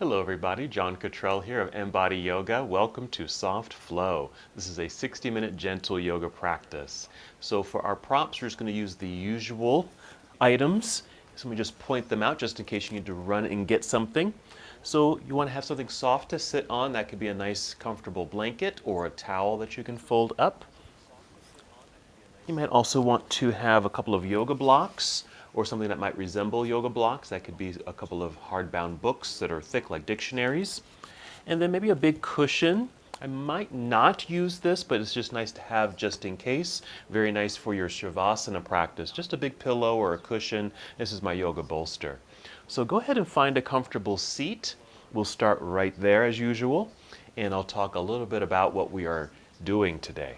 Hello everybody, John Cottrell here of MBODY Yoga. Welcome to Soft Flow. This is a 60-minute gentle yoga practice. So for our props, we're just going to use the usual items. So let me just point them out just in case you need to run and get something. So you want to have something soft to sit on. That could be a nice comfortable blanket or a towel that you can fold up. You might also want to have a couple of yoga blocks or something that might resemble yoga blocks. That could be a couple of hardbound books that are thick like dictionaries. And then maybe a big cushion. I might not use this, but it's just nice to have just in case. Very nice for your Shavasana practice. Just a big pillow or a cushion. This is my yoga bolster. So go ahead and find a comfortable seat. We'll start right there as usual. And I'll talk a little bit about what we are doing today.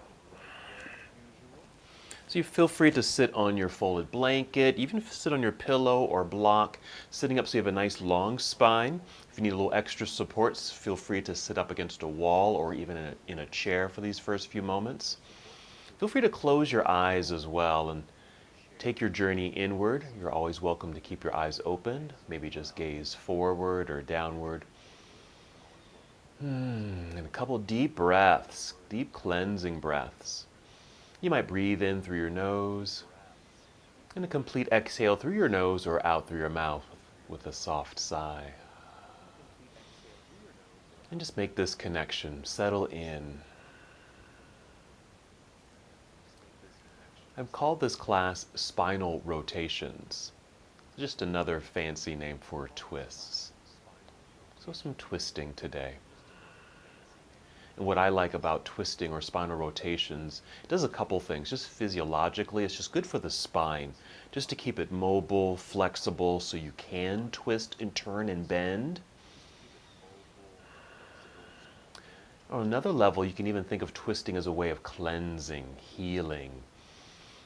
So you feel free to sit on your folded blanket, even sit on your pillow or block, sitting up so you have a nice long spine. If you need a little extra support, feel free to sit up against a wall or even in a chair for these first few moments. Feel free to close your eyes as well and take your journey inward. You're always welcome to keep your eyes open, maybe just gaze forward or downward. And a couple deep breaths, deep cleansing breaths. You might breathe in through your nose and a complete exhale through your nose or out through your mouth with a soft sigh. And just make this connection settle in. I've called this class Spinal Rotations, just another fancy name for twists. So some twisting today. And what I like about twisting or spinal rotations, it does a couple things. Just physiologically, it's just good for the spine, just to keep it mobile, flexible, so you can twist and turn and bend. On another level, you can even think of twisting as a way of cleansing, healing,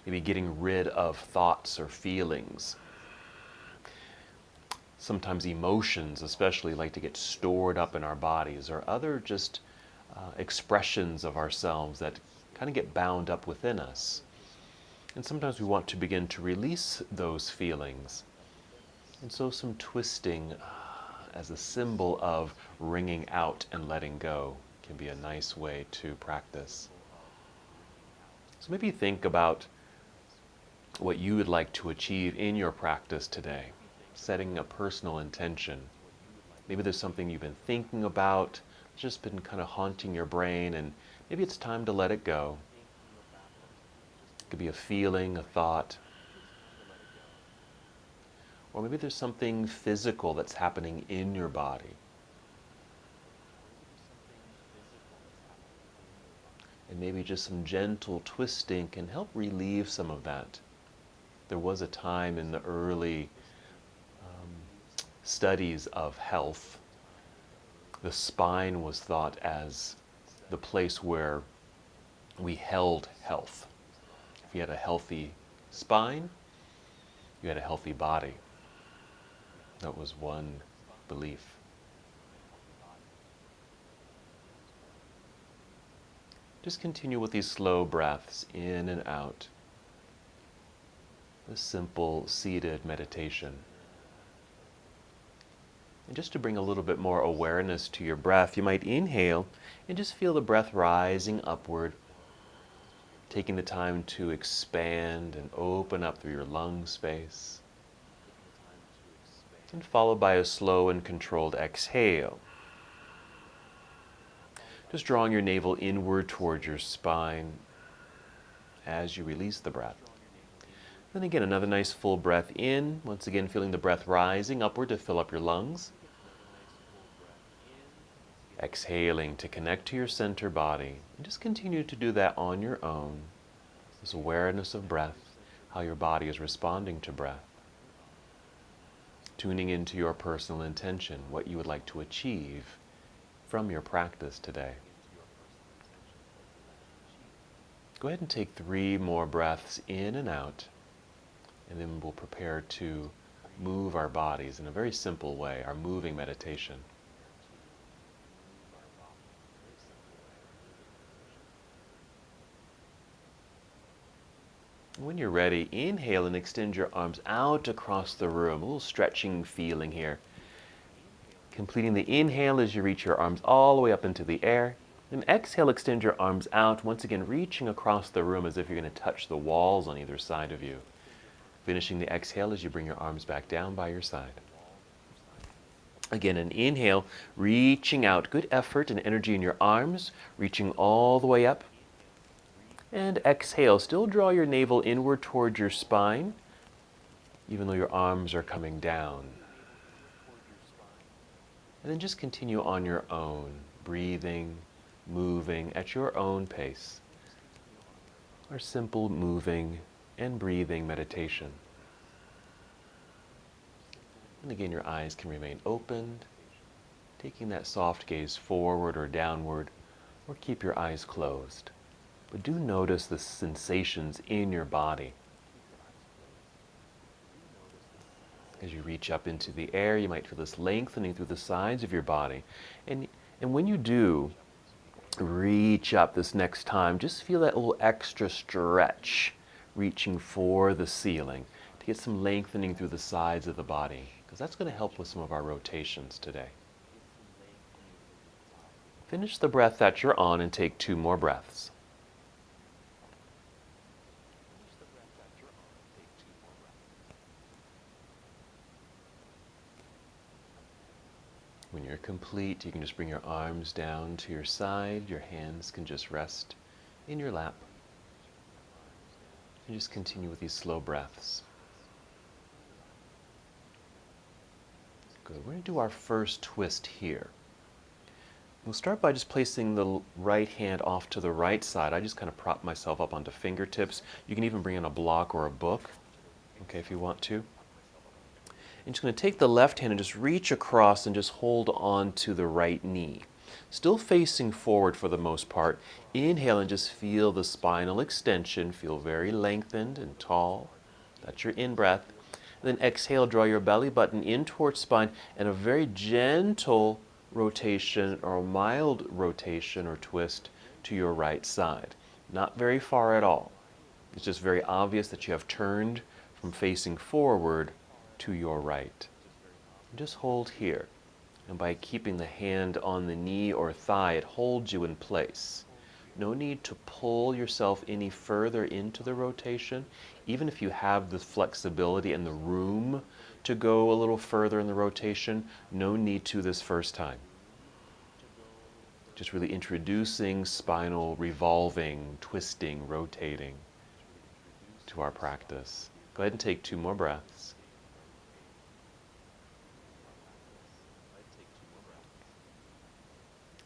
maybe getting rid of thoughts or feelings. Sometimes emotions, especially, like to get stored up in our bodies, or other just expressions of ourselves that kind of get bound up within us. And sometimes we want to begin to release those feelings. And so some twisting as a symbol of wringing out and letting go can be a nice way to practice. So maybe think about what you would like to achieve in your practice today, setting a personal intention. Maybe there's something you've been thinking about, just been kind of haunting your brain, and maybe it's time to let it go. It could be a feeling, a thought, or maybe there's something physical that's happening in your body. And maybe just some gentle twisting can help relieve some of that. There was a time in the early studies of health, the spine was thought as the place where we held health. If you had a healthy spine, you had a healthy body. That was one belief. Just continue with these slow breaths in and out. A simple seated meditation. And just to bring a little bit more awareness to your breath, you might inhale and just feel the breath rising upward, taking the time to expand and open up through your lung space. And followed by a slow and controlled exhale. Just drawing your navel inward towards your spine as you release the breath. Then again, another nice full breath in. Once again, feeling the breath rising upward to fill up your lungs. Exhaling to connect to your center body. And just continue to do that on your own. This awareness of breath, how your body is responding to breath. Tuning into your personal intention, what you would like to achieve from your practice today. Go ahead and take 3 more breaths in and out, and then we'll prepare to move our bodies in a very simple way, our moving meditation. When you're ready, inhale and extend your arms out across the room. A little stretching feeling here. Completing the inhale as you reach your arms all the way up into the air. And exhale, extend your arms out, once again reaching across the room as if you're going to touch the walls on either side of you. Finishing the exhale as you bring your arms back down by your side. Again, an inhale, reaching out. Good effort and energy in your arms, reaching all the way up. And exhale, still draw your navel inward towards your spine, even though your arms are coming down. And then just continue on your own, breathing, moving at your own pace. Our simple moving and breathing meditation. And again, your eyes can remain opened, taking that soft gaze forward or downward, or keep your eyes closed. But do notice the sensations in your body. As you reach up into the air, you might feel this lengthening through the sides of your body. And when you do reach up this next time, just feel that little extra stretch, reaching for the ceiling to get some lengthening through the sides of the body, because that's going to help with some of our rotations today. Finish the breath that you're on and take 2 more breaths. When you're complete, you can just bring your arms down to your side. Your hands can just rest in your lap. And just continue with these slow breaths. Good. We're going to do our first twist here. We'll start by just placing the right hand off to the right side. I just kind of prop myself up onto fingertips. You can even bring in a block or a book, okay, if you want to. I'm just going to take the left hand and just reach across and just hold on to the right knee. Still facing forward for the most part. Inhale and just feel the spinal extension. Feel very lengthened and tall. That's your in-breath. Then exhale, draw your belly button in towards spine and a very gentle rotation or a mild rotation or twist to your right side. Not very far at all. It's just very obvious that you have turned from facing forward to your right. Just hold here. And by keeping the hand on the knee or thigh, it holds you in place. No need to pull yourself any further into the rotation. Even if you have the flexibility and the room to go a little further in the rotation, no need to this first time. Just really introducing spinal revolving, twisting, rotating to our practice. Go ahead and take 2 more breaths.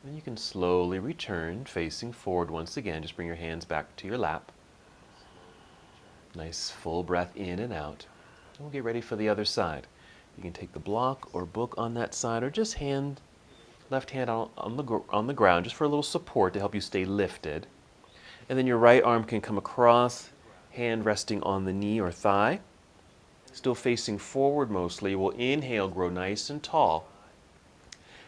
Then you can slowly return, facing forward once again. Just bring your hands back to your lap. Nice full breath in and out. And we'll get ready for the other side. You can take the block or book on that side, or just left hand on the ground, just for a little support to help you stay lifted. And then your right arm can come across, hand resting on the knee or thigh. Still facing forward mostly. We'll inhale, grow nice and tall.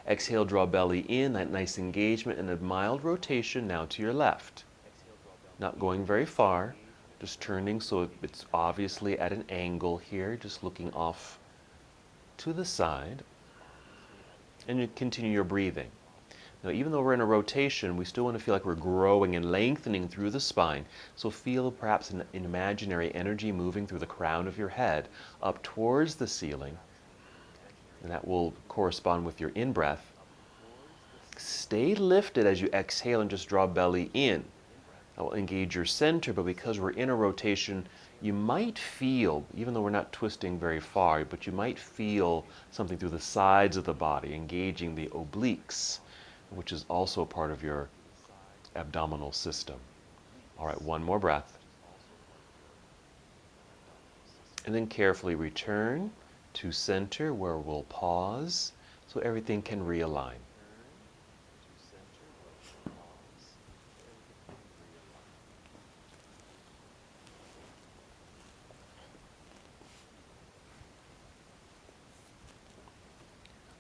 Exhale, draw belly in, that nice engagement, and a mild rotation now to your left. Not going very far, just turning so it's obviously at an angle here, just looking off to the side. And you continue your breathing. Now, even though we're in a rotation, we still want to feel like we're growing and lengthening through the spine. So feel perhaps an imaginary energy moving through the crown of your head up towards the ceiling. And that will correspond with your in-breath. Stay lifted as you exhale and just draw belly in. That will engage your center, but because we're in a rotation, you might feel, even though we're not twisting very far, but you might feel something through the sides of the body, engaging the obliques, which is also part of your abdominal system. All right, 1 more breath. And then carefully return to center, where we'll pause so everything can realign.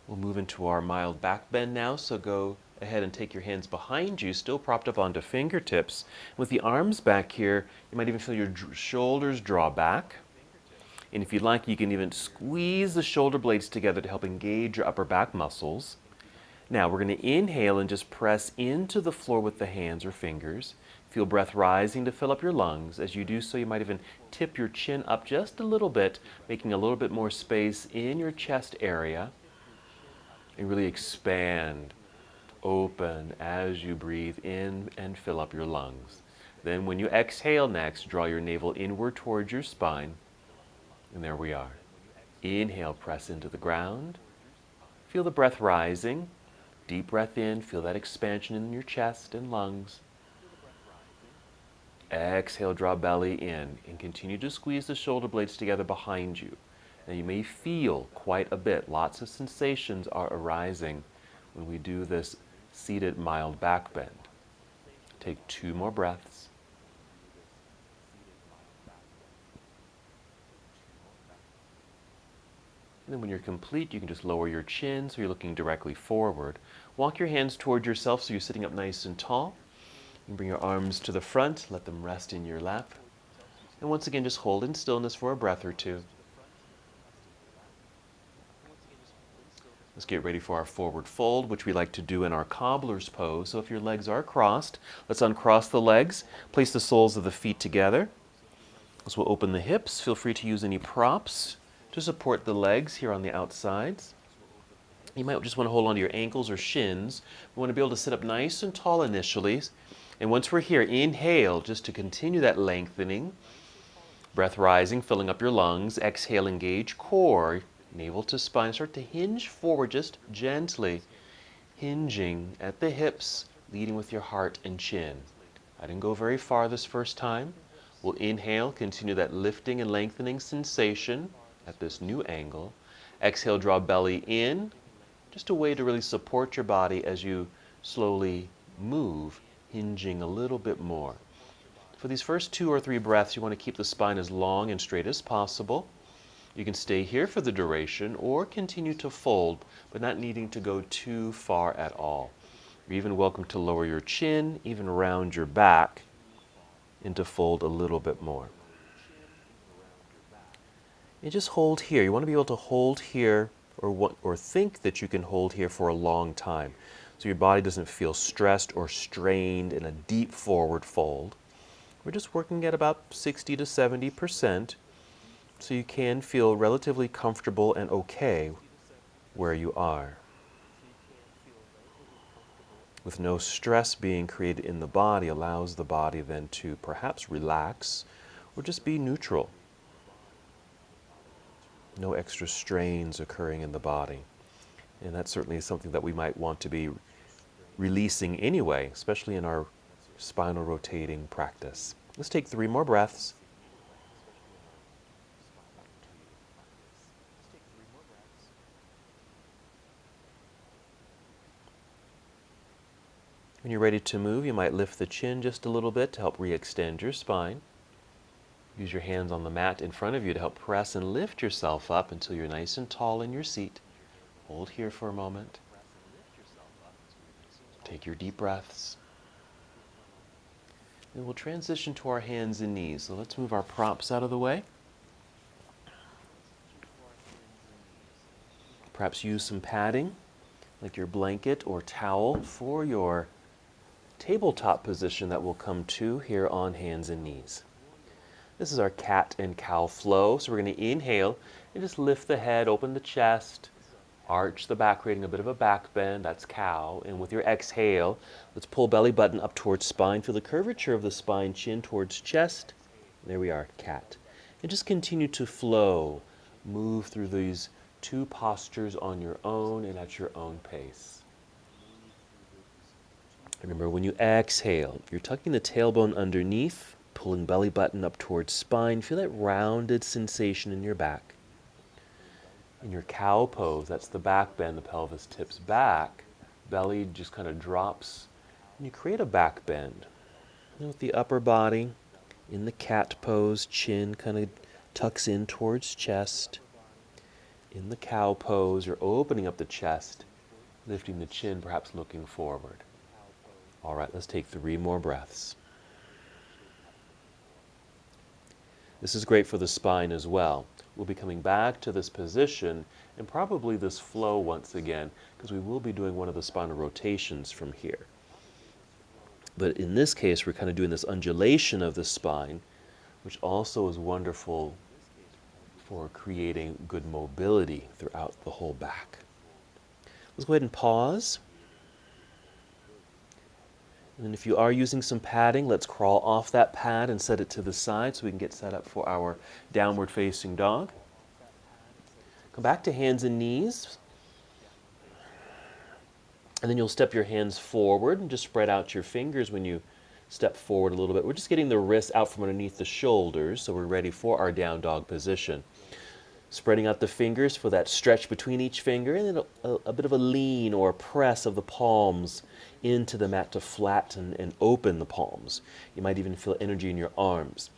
We'll move into our mild back bend now, so go ahead and take your hands behind you, still propped up onto fingertips. With the arms back here, you might even feel your shoulders draw back. And if you'd like, you can even squeeze the shoulder blades together to help engage your upper back muscles. Now we're going to inhale and just press into the floor with the hands or fingers. Feel breath rising to fill up your lungs. As you do so, you might even tip your chin up just a little bit, making a little bit more space in your chest area. And really expand, open as you breathe in and fill up your lungs. Then when you exhale next, draw your navel inward towards your spine. And there we are. Inhale, press into the ground. Feel the breath rising. Deep breath in, feel that expansion in your chest and lungs. Exhale, draw belly in, and continue to squeeze the shoulder blades together behind you. Now you may feel quite a bit, lots of sensations are arising when we do this seated mild back bend. Take 2 more breaths. And then when you're complete, you can just lower your chin so you're looking directly forward. Walk your hands toward yourself so you're sitting up nice and tall. You can bring your arms to the front, let them rest in your lap. And once again, just hold in stillness for a breath or two. Let's get ready for our forward fold, which we like to do in our cobbler's pose. So if your legs are crossed, let's uncross the legs. Place the soles of the feet together. This will open the hips. Feel free to use any props to support the legs here on the outsides. You might just want to hold on to your ankles or shins. We want to be able to sit up nice and tall initially. And once we're here, inhale just to continue that lengthening. Breath rising, filling up your lungs. Exhale, engage core, navel to spine. Start to hinge forward just gently. Hinging at the hips, leading with your heart and chin. I didn't go very far this first time. We'll inhale, continue that lifting and lengthening sensation at this new angle. Exhale, draw belly in. Just a way to really support your body as you slowly move, hinging a little bit more. For these first 2 or 3 breaths, you want to keep the spine as long and straight as possible. You can stay here for the duration or continue to fold, but not needing to go too far at all. You're even welcome to lower your chin, even round your back, and to fold a little bit more. And just hold here. You want to be able to hold here or think that you can hold here for a long time. So your body doesn't feel stressed or strained in a deep forward fold. We're just working at about 60 to 70%, so you can feel relatively comfortable and okay where you are. With no stress being created in the body, allows the body then to perhaps relax or just be neutral. No extra strains occurring in the body. And that's certainly something that we might want to be releasing anyway, especially in our spinal rotating practice. Let's take 3 more breaths. When you're ready to move, you might lift the chin just a little bit to help re-extend your spine. Use your hands on the mat in front of you to help press and lift yourself up until you're nice and tall in your seat. Hold here for a moment. Take your deep breaths. And we'll transition to our hands and knees. So let's move our props out of the way. Perhaps use some padding, like your blanket or towel, for your tabletop position that we'll come to here on hands and knees. This is our cat and cow flow. So we're going to inhale and just lift the head, open the chest, arch the back, creating a bit of a back bend. That's cow. And with your exhale, let's pull belly button up towards spine. Feel the curvature of the spine, chin towards chest. There we are, cat. And just continue to flow. Move through these 2 postures on your own and at your own pace. Remember, when you exhale, you're tucking the tailbone underneath, pulling belly button up towards spine. Feel that rounded sensation in your back. In your cow pose, that's the back bend, the pelvis tips back, belly just kind of drops, and you create a back bend. And with the upper body, in the cat pose, chin kind of tucks in towards chest. In the cow pose, you're opening up the chest, lifting the chin, perhaps looking forward. All right, let's take 3 more breaths. This is great for the spine as well. We'll be coming back to this position and probably this flow once again, because we will be doing one of the spinal rotations from here. But in this case, we're kind of doing this undulation of the spine, which also is wonderful for creating good mobility throughout the whole back. Let's go ahead and pause. And then if you are using some padding, let's crawl off that pad and set it to the side so we can get set up for our downward facing dog. Come back to hands and knees. And then you'll step your hands forward and just spread out your fingers when you step forward a little bit. We're just getting the wrists out from underneath the shoulders so we're ready for our down dog position. Spreading out the fingers for that stretch between each finger, and then a bit of a lean or a press of the palms into the mat to flatten and open the palms. You might even feel energy in your arms.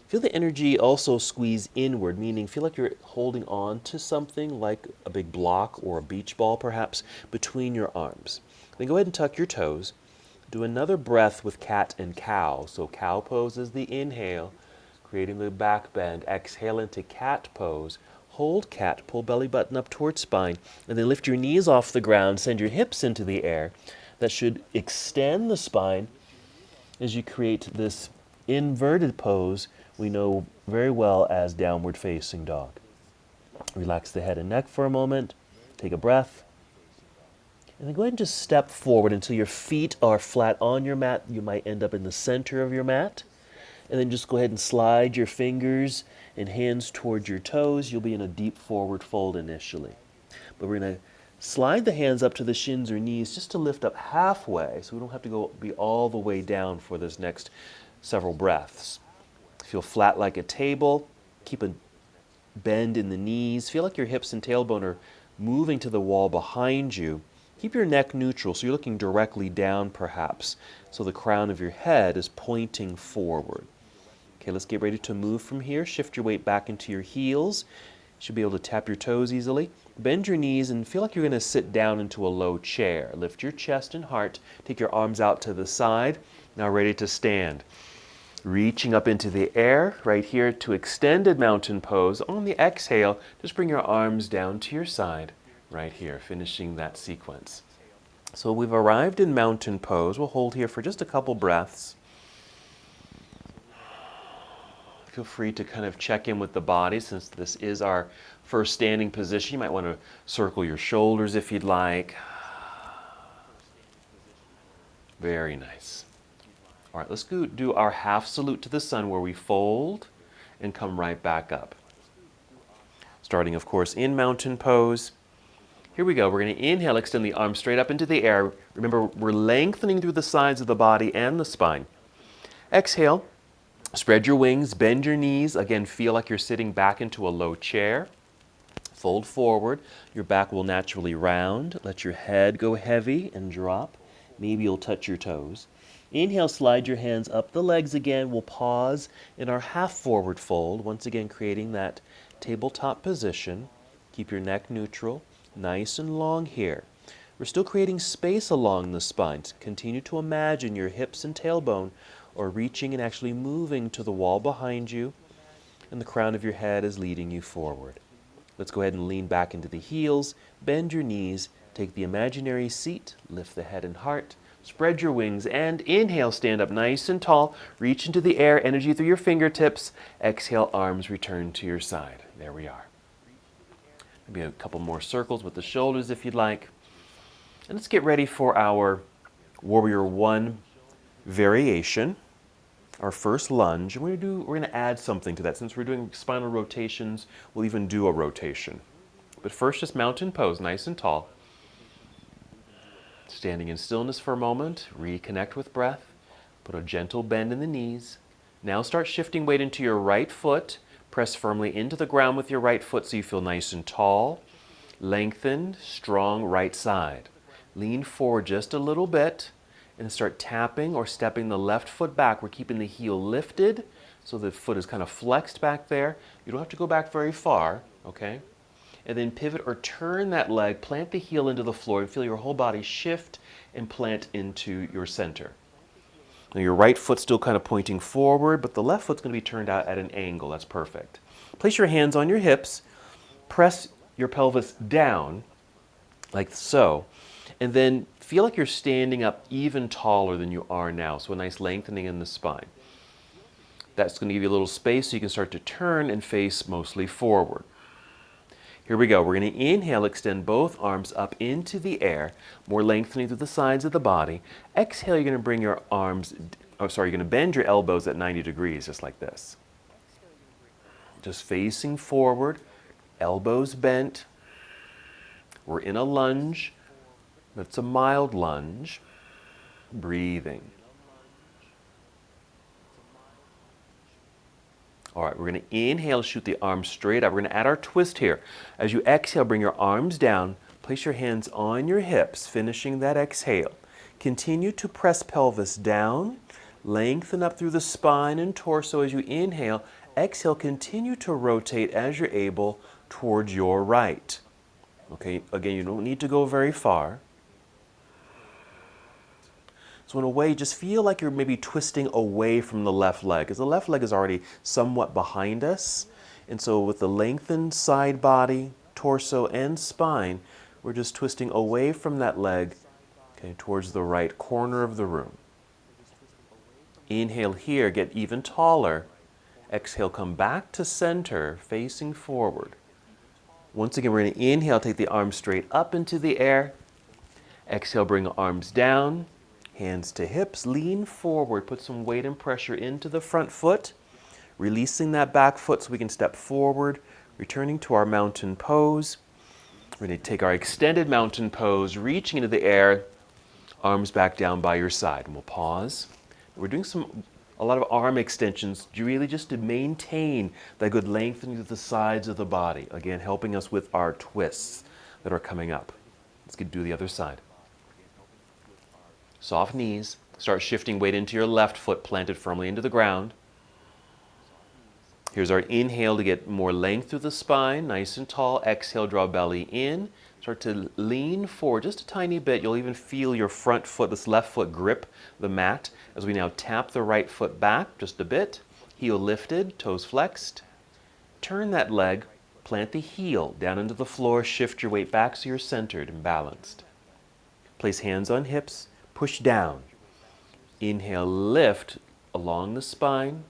Feel the energy also squeeze inward, meaning feel like you're holding on to something like a big block or a beach ball perhaps between your arms. Then go ahead and tuck your toes. Do another breath with cat and cow. So cow pose is the inhale, creating the back bend. Exhale into cat pose. Hold cat, pull belly button up towards spine, and then lift your knees off the ground, send your hips into the air. That should extend the spine as you create this inverted pose we know very well as downward facing dog. Relax the head and neck for a moment, take a breath, and then go ahead and just step forward until your feet are flat on your mat. You might end up in the center of your mat. And then just go ahead and slide your fingers and hands towards your toes. You'll be in a deep forward fold initially. But we're going to slide the hands up to the shins or knees just to lift up halfway so we don't have to be all the way down for this next several breaths. Feel flat like a table. Keep a bend in the knees. Feel like your hips and tailbone are moving to the wall behind you. Keep your neck neutral so you're looking directly down perhaps, so the crown of your head is pointing forward. Okay, let's get ready to move from here. Shift your weight back into your heels. You should be able to tap your toes easily. Bend your knees and feel like you're going to sit down into a low chair. Lift your chest and heart. Take your arms out to the side. Now ready to stand. Reaching up into the air, right here to extended mountain pose. On the exhale, just bring your arms down to your side, right here, finishing that sequence. So we've arrived in mountain pose. We'll hold here for just a couple breaths. Feel free to kind of check in with the body since this is our first standing position. You might want to circle your shoulders if you'd like. Very nice. All right, let's go do our half salute to the sun where we fold and come right back up. Starting, of course, in mountain pose. Here we go. We're going to inhale, extend the arms straight up into the air. Remember, we're lengthening through the sides of the body and the spine. Exhale. Spread your wings, bend your knees. Again, feel like you're sitting back into a low chair. Fold forward. Your back will naturally round. Let your head go heavy and drop. Maybe you'll touch your toes. Inhale, slide your hands up the legs again. We'll pause in our half forward fold. Once again, creating that tabletop position. Keep your neck neutral. Nice and long here. We're still creating space along the spine. Continue to imagine your hips and tailbone or reaching and actually moving to the wall behind you, and the crown of your head is leading you forward. Let's go ahead and lean back into the heels, bend your knees, take the imaginary seat, lift the head and heart, spread your wings, and inhale, stand up nice and tall, reach into the air, energy through your fingertips, exhale, arms return to your side. There we are. Maybe a couple more circles with the shoulders if you'd like. And let's get ready for our Warrior One variation, our first lunge. We're going to add something to that. Since we're doing spinal rotations, we'll even do a rotation. But first, just mountain pose, nice and tall. Standing in stillness for a moment, reconnect with breath. Put a gentle bend in the knees. Now start shifting weight into your right foot. Press firmly into the ground with your right foot so you feel nice and tall. Lengthened, strong right side. Lean forward just a little bit and start tapping or stepping the left foot back. We're keeping the heel lifted so the foot is kind of flexed back there. You don't have to go back very far, okay? And then pivot or turn that leg, plant the heel into the floor and feel your whole body shift and plant into your center. Now your right foot's still kind of pointing forward, but the left foot's going to be turned out at an angle. That's perfect. Place your hands on your hips, press your pelvis down, like so, and then feel like you're standing up even taller than you are now, so a nice lengthening in the spine. That's going to give you a little space so you can start to turn and face mostly forward. Here we go. We're going to inhale, extend both arms up into the air, more lengthening through the sides of the body. Exhale, you're going to bring your arms, you're going to bend your elbows at 90 degrees, just like this. Just facing forward, elbows bent. We're in a lunge. That's a mild lunge. Breathing. All right, we're going to inhale, shoot the arms straight up. We're going to add our twist here. As you exhale, bring your arms down. Place your hands on your hips, finishing that exhale. Continue to press pelvis down. Lengthen up through the spine and torso as you inhale. Exhale, continue to rotate as you're able towards your right. Okay, again, you don't need to go very far. So in a way, just feel like you're maybe twisting away from the left leg, because the left leg is already somewhat behind us. And so with the lengthened side body, torso, and spine, we're just twisting away from that leg, okay, towards the right corner of the room. Inhale here, get even taller. Exhale, come back to center, facing forward. Once again, we're going to inhale, take the arms straight up into the air. Exhale, bring the arms down. Hands to hips, lean forward, put some weight and pressure into the front foot, releasing that back foot so we can step forward, returning to our mountain pose. We're going to take our extended mountain pose, reaching into the air, arms back down by your side. And we'll pause. We're doing a lot of arm extensions, really just to maintain that good lengthening to the sides of the body. Again, helping us with our twists that are coming up. Let's do the other side. Soft knees. Start shifting weight into your left foot, planted firmly into the ground. Here's our inhale to get more length through the spine, nice and tall. Exhale, draw belly in. Start to lean forward just a tiny bit. You'll even feel your front foot, this left foot, grip the mat as we now tap the right foot back just a bit. Heel lifted, toes flexed. Turn that leg, plant the heel down into the floor, shift your weight back so you're centered and balanced. Place hands on hips. Push down. Inhale, lift along the spine.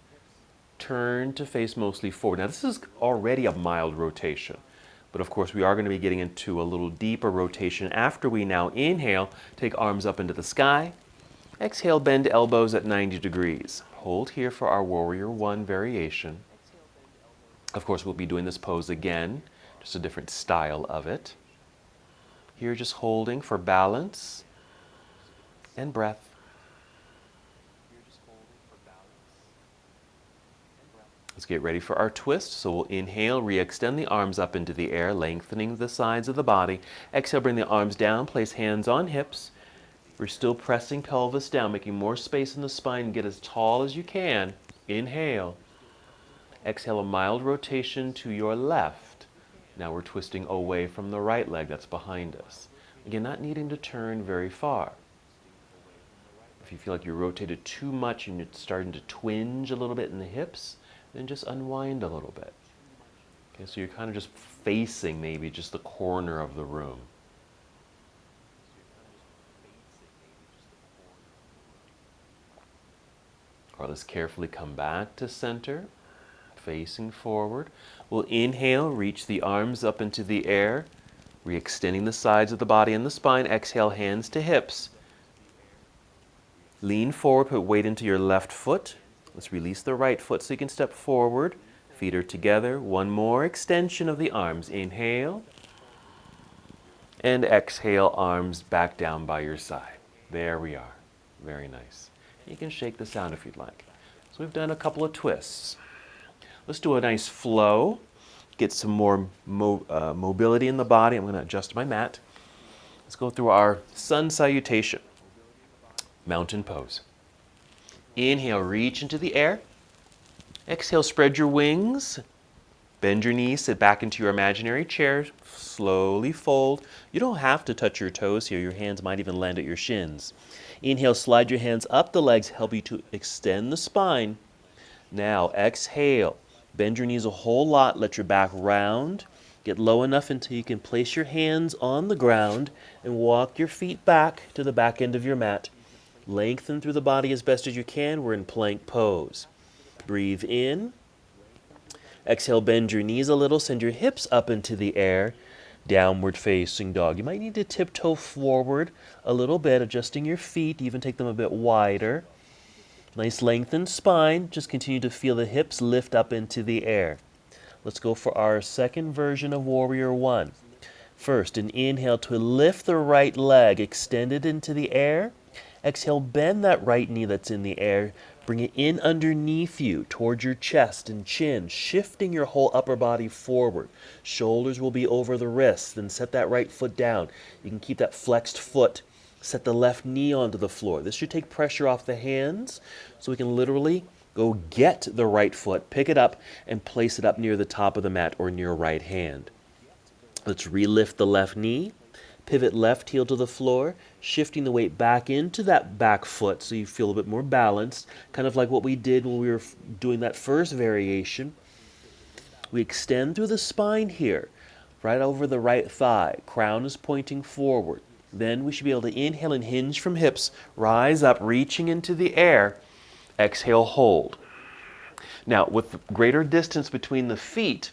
Turn to face mostly forward. Now this is already a mild rotation, but of course we are going to be getting into a little deeper rotation after we now inhale, take arms up into the sky. Exhale, bend elbows at 90 degrees. Hold here for our Warrior One variation. Of course we'll be doing this pose again, just a different style of it. Here just holding for balance and breath. Let's get ready for our twist. So we'll inhale, re-extend the arms up into the air, lengthening the sides of the body. Exhale, bring the arms down, place hands on hips. We're still pressing pelvis down, making more space in the spine. Get as tall as you can. Inhale. Exhale, a mild rotation to your left. Now we're twisting away from the right leg that's behind us. Again, not needing to turn very far. If you feel like you rotated too much and you're starting to twinge a little bit in the hips, then just unwind a little bit. Okay, so you're kind of just facing maybe just the corner of the room. All right, let's carefully come back to center, facing forward. We'll inhale, reach the arms up into the air, re-extending the sides of the body and the spine. Exhale, hands to hips. Lean forward, put weight into your left foot. Let's release the right foot so you can step forward. Feet are together. One more extension of the arms. Inhale. And exhale, arms back down by your side. There we are. Very nice. You can shake this out if you'd like. So we've done a couple of twists. Let's do a nice flow. Get some more mobility in the body. I'm going to adjust my mat. Let's go through our sun salutation. Mountain pose. Inhale, reach into the air. Exhale, spread your wings. Bend your knees, sit back into your imaginary chair, slowly fold. You don't have to touch your toes here. Your hands might even land at your shins. Inhale, slide your hands up the legs, help you to extend the spine. Now, exhale. Bend your knees a whole lot, let your back round. Get low enough until you can place your hands on the ground and walk your feet back to the back end of your mat. Lengthen through the body as best as you can. We're in plank pose. Breathe in. Exhale, bend your knees a little, send your hips up into the air. Downward facing dog. You might need to tiptoe forward a little bit, adjusting your feet, even take them a bit wider. Nice lengthened spine. Just continue to feel the hips lift up into the air. Let's go for our second version of Warrior One. First, an inhale to lift the right leg, extend it into the air. Exhale, bend that right knee that's in the air. Bring it in underneath you, towards your chest and chin, shifting your whole upper body forward. Shoulders will be over the wrists. Then set that right foot down. You can keep that flexed foot. Set the left knee onto the floor. This should take pressure off the hands, so we can literally go get the right foot, pick it up, and place it up near the top of the mat or near right hand. Let's relift the left knee. Pivot left heel to the floor, shifting the weight back into that back foot so you feel a bit more balanced, kind of like what we did when we were doing that first variation. We extend through the spine here, right over the right thigh. Crown is pointing forward. Then we should be able to inhale and hinge from hips, rise up, reaching into the air. Exhale, hold. Now, with greater distance between the feet,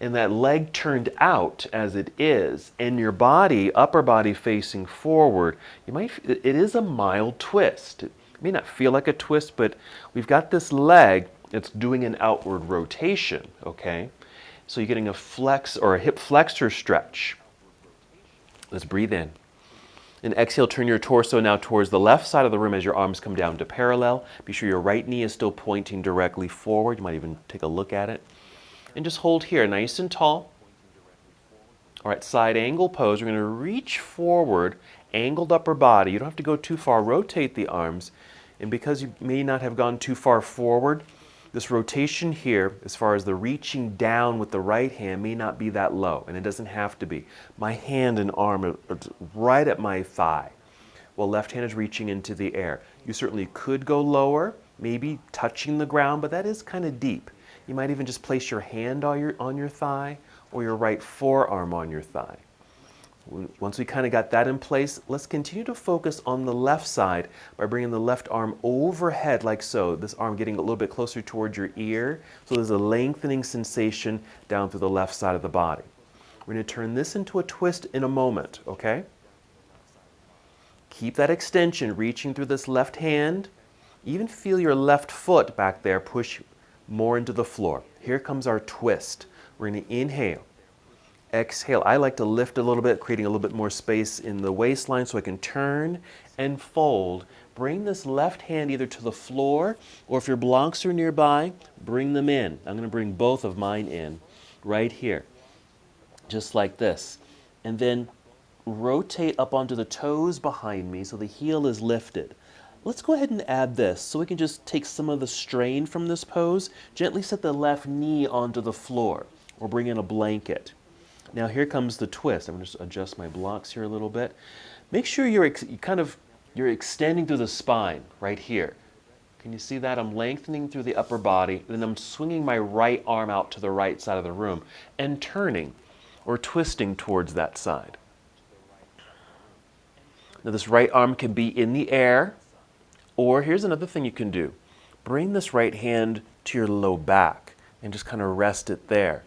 and that leg turned out as it is, and your body, upper body facing forward, it is a mild twist. It may not feel like a twist, but we've got this leg, it's doing an outward rotation, okay? So you're getting a flex or a hip flexor stretch. Let's breathe in. And exhale, turn your torso now towards the left side of the room as your arms come down to parallel. Be sure your right knee is still pointing directly forward. You might even take a look at it. And just hold here, nice and tall. All right, side angle pose. We're going to reach forward, angled upper body. You don't have to go too far. Rotate the arms. And because you may not have gone too far forward, this rotation here, as far as the reaching down with the right hand, may not be that low, and it doesn't have to be. My hand and arm are right at my thigh, while left hand is reaching into the air. You certainly could go lower, maybe touching the ground, but that is kind of deep. You might even just place your hand on your thigh or your right forearm on your thigh. Once we kind of got that in place, let's continue to focus on the left side by bringing the left arm overhead like so. This arm getting a little bit closer towards your ear. So there's a lengthening sensation down through the left side of the body. We're going to turn this into a twist in a moment, okay? Keep that extension reaching through this left hand. Even feel your left foot back there push more into the floor. Here comes our twist. We're going to inhale. Exhale. I like to lift a little bit, creating a little bit more space in the waistline so I can turn and fold. Bring this left hand either to the floor, or if your blocks are nearby, bring them in. I'm going to bring both of mine in right here, just like this. And then rotate up onto the toes behind me so the heel is lifted. Let's go ahead and add this so we can just take some of the strain from this pose. Gently set the left knee onto the floor or bring in a blanket. Now here comes the twist. I'm going to just adjust my blocks here a little bit. Make sure you're extending through the spine right here. Can you see that? I'm lengthening through the upper body, then I'm swinging my right arm out to the right side of the room and turning or twisting towards that side. Now this right arm can be in the air, or here's another thing you can do. Bring this right hand to your low back and just kind of rest it there,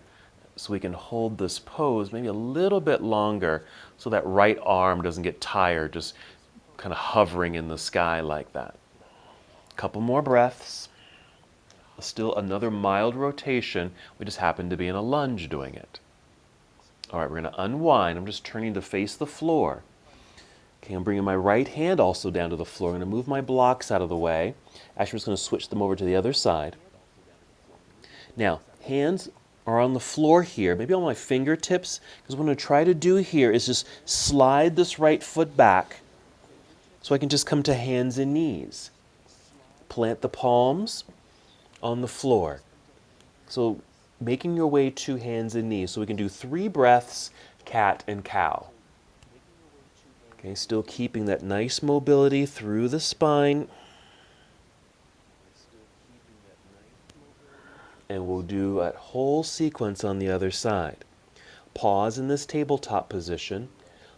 so we can hold this pose maybe a little bit longer so that right arm doesn't get tired, just kind of hovering in the sky like that. Couple more breaths. Still another mild rotation. We just happen to be in a lunge doing it. All right, we're going to unwind. I'm just turning to face the floor. Okay, I'm bringing my right hand also down to the floor. I'm going to move my blocks out of the way. Actually, I'm just going to switch them over to the other side. Now, hands are on the floor here, maybe on my fingertips, because what I'm going to try to do here is just slide this right foot back so I can just come to hands and knees. Plant the palms on the floor. So making your way to hands and knees. So we can do 3 breaths, cat and cow. Okay, still keeping that nice mobility through the spine. And we'll do that whole sequence on the other side. Pause in this tabletop position.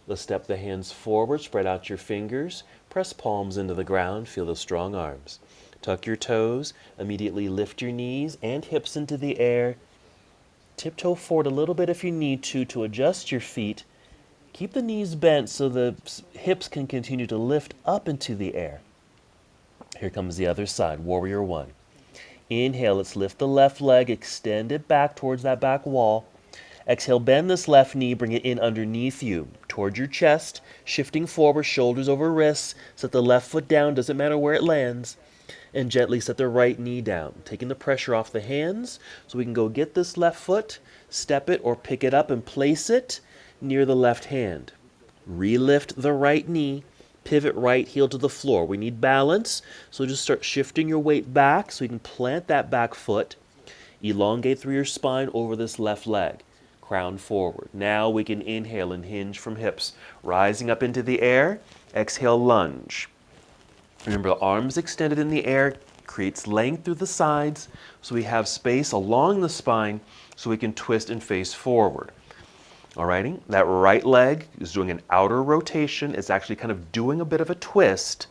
Let's step the hands forward, spread out your fingers, press palms into the ground, feel the strong arms. Tuck your toes, immediately lift your knees and hips into the air. Tiptoe forward a little bit if you need to adjust your feet. Keep the knees bent so the hips can continue to lift up into the air. Here comes the other side, warrior 1. Inhale, let's lift the left leg, extend it back towards that back wall. Exhale, bend this left knee, bring it in underneath you, towards your chest, shifting forward, shoulders over wrists. Set the left foot down, doesn't matter where it lands. And gently set the right knee down, taking the pressure off the hands so we can go get this left foot, step it or pick it up and place it near the left hand. Relift the right knee, pivot right heel to the floor. We need balance, so just start shifting your weight back so you can plant that back foot. Elongate through your spine over this left leg. Crown forward. Now we can inhale and hinge from hips, rising up into the air. Exhale, lunge. Remember, the arms extended in the air creates length through the sides, so we have space along the spine so we can twist and face forward. Alrighty, that right leg is doing an outer rotation. It's actually kind of doing a bit of a twist.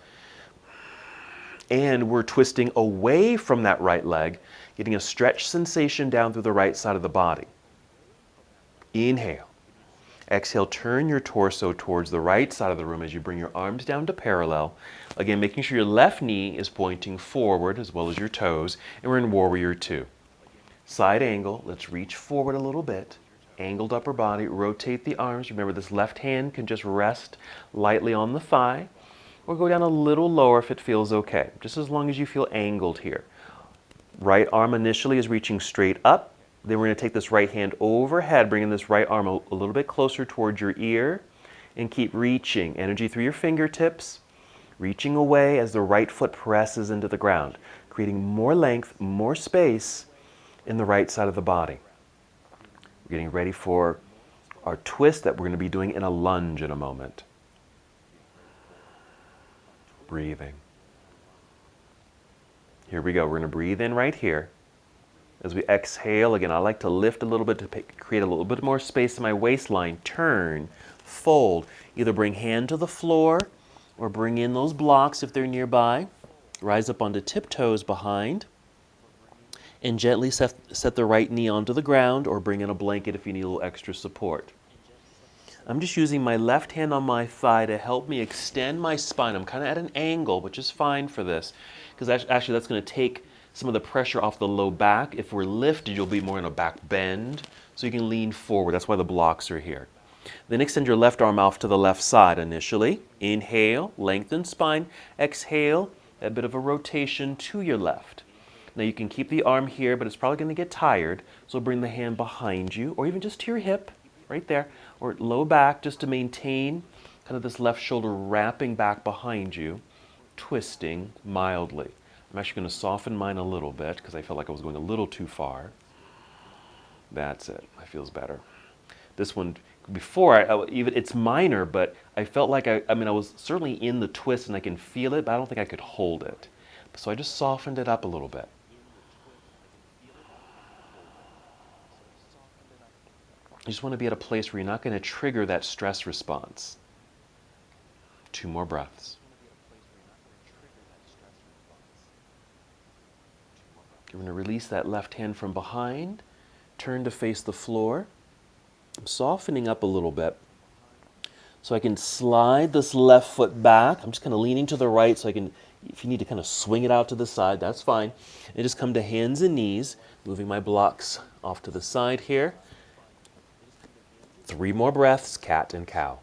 And we're twisting away from that right leg, getting a stretch sensation down through the right side of the body. Inhale. Exhale, turn your torso towards the right side of the room as you bring your arms down to parallel. Again, making sure your left knee is pointing forward as well as your toes. And we're in warrior 2. Side angle, let's reach forward a little bit. Angled upper body, rotate the arms. Remember, this left hand can just rest lightly on the thigh or go down a little lower if it feels okay, just as long as you feel angled here. Right arm initially is reaching straight up. Then we're going to take this right hand overhead, bringing this right arm a little bit closer towards your ear and keep reaching. Energy through your fingertips, reaching away as the right foot presses into the ground, creating more length, more space in the right side of the body. We're getting ready for our twist that we're going to be doing in a lunge in a moment. Breathing. Here we go. We're going to breathe in right here. As we exhale, again, I like to lift a little bit to create a little bit more space in my waistline. Turn, fold. Either bring hand to the floor or bring in those blocks if they're nearby. Rise up onto tiptoes behind. And gently set the right knee onto the ground or bring in a blanket if you need a little extra support. I'm just using my left hand on my thigh to help me extend my spine. I'm kind of at an angle, which is fine for this, because actually that's going to take some of the pressure off the low back. If we're lifted, you'll be more in a back bend, so you can lean forward. That's why the blocks are here. Then extend your left arm off to the left side initially. Inhale, lengthen spine. Exhale, a bit of a rotation to your left. Now you can keep the arm here, but it's probably going to get tired, so bring the hand behind you, or even just to your hip, right there, or low back, just to maintain kind of this left shoulder wrapping back behind you, twisting mildly. I'm actually going to soften mine a little bit, because I felt like I was going a little too far. That's it. That feels better. This one, before, it's minor, but I felt like, I was certainly in the twist, and I can feel it, but I don't think I could hold it. So I just softened it up a little bit. You just want to be at a place where you're not going to trigger that stress response. 2 more breaths. You're going to release that left hand from behind, turn to face the floor. I'm softening up a little bit so I can slide this left foot back. I'm just kind of leaning to the right so I can, if you need to kind of swing it out to the side, that's fine. And just come to hands and knees, moving my blocks off to the side here. 3 more breaths, cat and cow.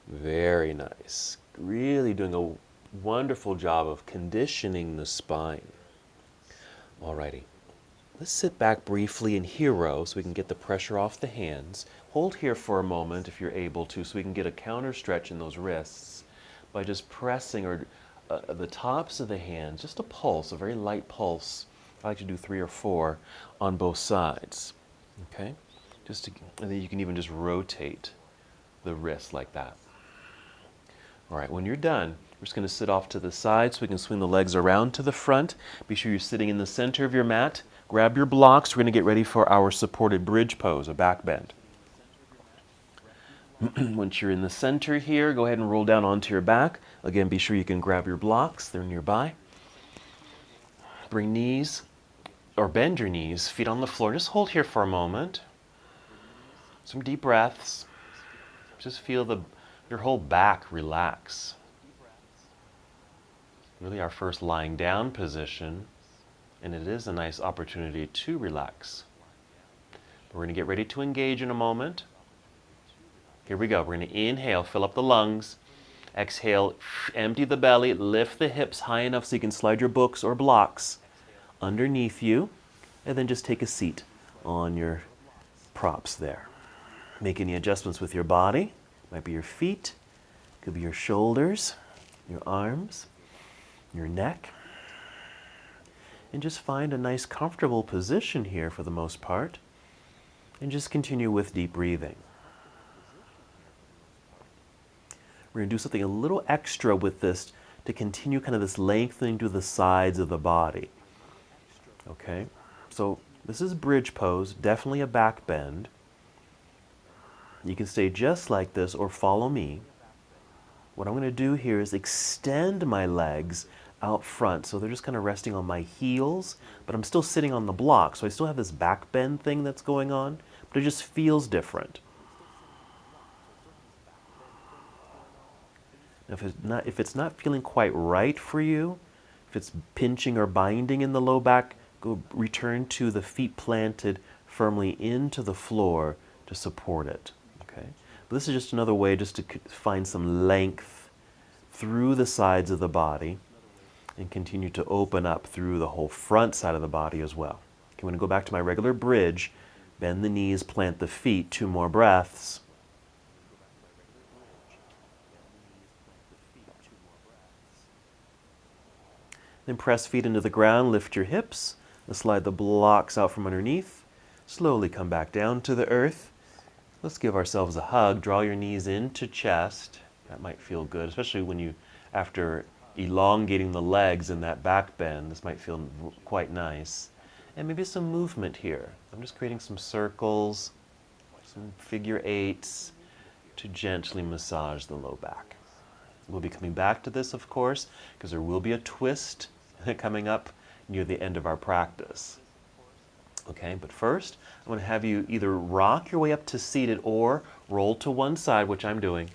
Very nice. Really doing a wonderful job of conditioning the spine. Alrighty. Let's sit back briefly in hero so we can get the pressure off the hands. Hold here for a moment if you're able to, so we can get a counter stretch in those wrists by just pressing or the tops of the hands, just a pulse, a very light pulse. I like to do 3 or 4 on both sides. Okay? And then you can even just rotate the wrist like that. All right, when you're done, we're just going to sit off to the side so we can swing the legs around to the front. Be sure you're sitting in the center of your mat. Grab your blocks. We're going to get ready for our supported bridge pose, a back bend. Once you're in the center here, go ahead and roll down onto your back. Again, be sure you can grab your blocks. They're nearby. Bring knees, or bend your knees, feet on the floor. Just hold here for a moment. Some deep breaths. Just feel your whole back relax. Really our first lying down position, and it is a nice opportunity to relax. We're going to get ready to engage in a moment. Here we go. We're going to inhale, fill up the lungs. Exhale, empty the belly, lift the hips high enough so you can slide your books or blocks underneath you, and then just take a seat on your props there. Make any adjustments with your body. Might be your feet, could be your shoulders, your arms, your neck. And just find a nice comfortable position here for the most part. And just continue with deep breathing. We're going to do something a little extra with this to continue kind of this lengthening to the sides of the body. Okay, so this is bridge pose, definitely a back bend. You can stay just like this or follow me. What I'm going to do here is extend my legs out front. So they're just kind of resting on my heels, but I'm still sitting on the block. So I still have this back bend thing that's going on, but it just feels different. Now, if it's not feeling quite right for you, if it's pinching or binding in the low back, return to the feet planted firmly into the floor to support it. Okay? But this is just another way just to find some length through the sides of the body and continue to open up through the whole front side of the body as well. Okay, I'm going to go back to my regular bridge, bend the knees, plant the feet, 2 more breaths. Then press feet into the ground, lift your hips, and slide the blocks out from underneath. Slowly come back down to the earth. Let's give ourselves a hug. Draw your knees into chest. That might feel good, especially when you, after elongating the legs in that back bend, this might feel quite nice. And maybe some movement here. I'm just creating some circles, some figure 8s to gently massage the low back. We'll be coming back to this, of course, because there will be a twist coming up near the end of our practice. Okay, but first, I'm going to have you either rock your way up to seated or roll to one side, which I'm doing.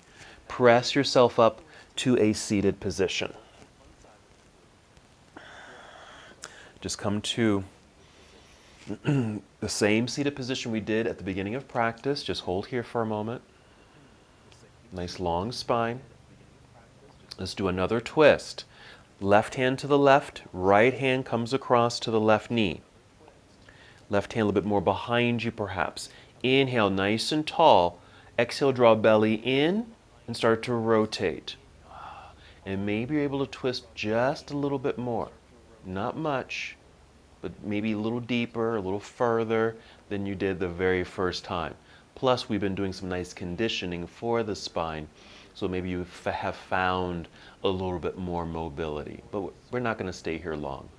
Press yourself up to a seated position. Just come to the same seated position we did at the beginning of practice. Just hold here for a moment. Nice long spine. Let's do another twist. Left hand to the left, right hand comes across to the left knee. Left hand a little bit more behind you perhaps. Inhale, nice and tall. Exhale, draw belly in and start to rotate. And maybe you're able to twist just a little bit more. Not much, but maybe a little deeper, a little further than you did the very first time. Plus, we've been doing some nice conditioning for the spine. So maybe you have found a little bit more mobility. But we're not going to stay here long.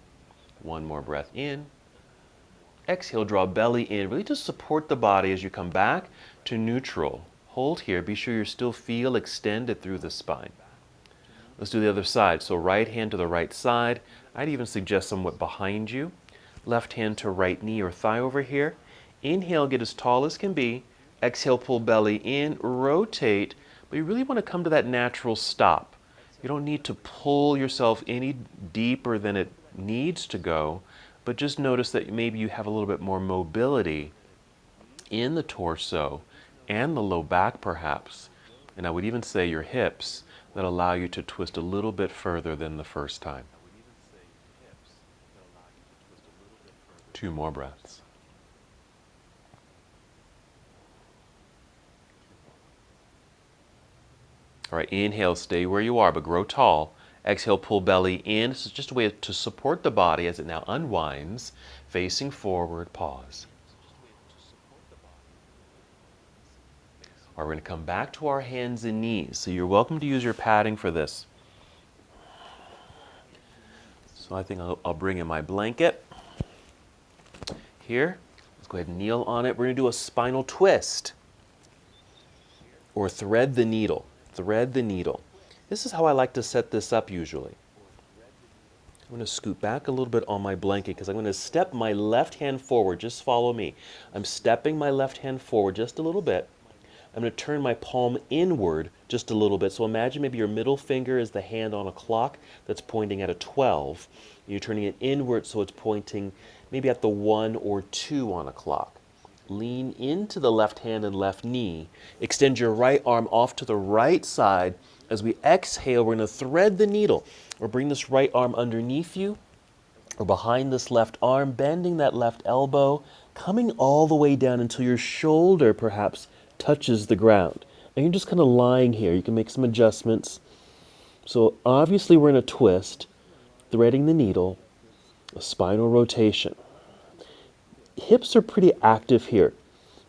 One more breath in. Exhale, draw belly in. Really just support the body as you come back to neutral. Hold here. Be sure you still feel extended through the spine. Let's do the other side. So right hand to the right side. I'd even suggest somewhat behind you. Left hand to right knee or thigh over here. Inhale, get as tall as can be. Exhale, pull belly in, rotate. But you really want to come to that natural stop. You don't need to pull yourself any deeper than it needs to go, but just notice that maybe you have a little bit more mobility in the torso and the low back perhaps. And I would even say your hips that allow you to twist a little bit further than the first time. 2 more breaths. All right, inhale, stay where you are, but grow tall. Exhale, pull belly in. This is just a way to support the body as it now unwinds, facing forward, pause. All right, we're going to come back to our hands and knees. So you're welcome to use your padding for this. So I think I'll bring in my blanket here. Let's go ahead and kneel on it. We're going to do a spinal twist or thread the needle. Thread the needle. This is how I like to set this up usually. I'm going to scoot back a little bit on my blanket because I'm going to step my left hand forward. Just follow me. I'm stepping my left hand forward just a little bit. I'm going to turn my palm inward just a little bit. So imagine maybe your middle finger is the hand on a clock that's pointing at a 12. You're turning it inward so it's pointing maybe at the 1 or 2 on a clock. Lean into the left hand and left knee. Extend your right arm off to the right side. As we exhale, we're going to thread the needle or bring this right arm underneath you or behind this left arm, bending that left elbow, coming all the way down until your shoulder perhaps touches the ground. And you're just kind of lying here. You can make some adjustments. So obviously we're in a twist, threading the needle, a spinal rotation. Hips are pretty active here.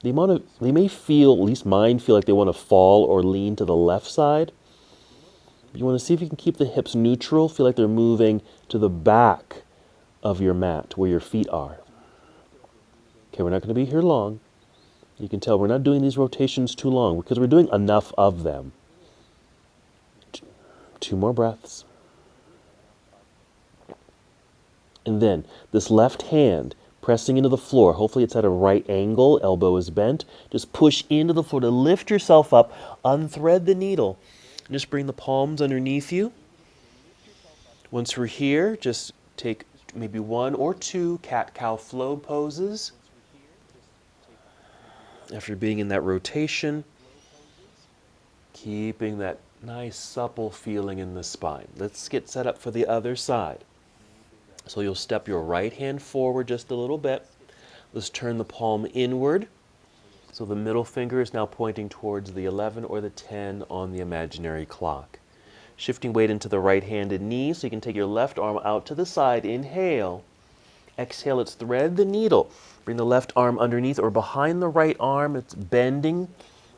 They may feel, at least mine feel like they want to fall or lean to the left side. You want to see if you can keep the hips neutral, feel like they're moving to the back of your mat where your feet are. Okay, we're not going to be here long. You can tell we're not doing these rotations too long because we're doing enough of them. 2 more breaths. And then this left hand pressing into the floor. Hopefully it's at a right angle, elbow is bent. Just push into the floor to lift yourself up, unthread the needle. And just bring the palms underneath you. Once we're here, just take maybe 1 or 2 cat-cow flow poses. After being in that rotation, keeping that nice supple feeling in the spine. Let's get set up for the other side. So you'll step your right hand forward just a little bit. Let's turn the palm inward. So the middle finger is now pointing towards the 11 or the 10 on the imaginary clock. Shifting weight into the right-handed knee so you can take your left arm out to the side. Inhale. Exhale, let's thread the needle. Bring the left arm underneath or behind the right arm. It's bending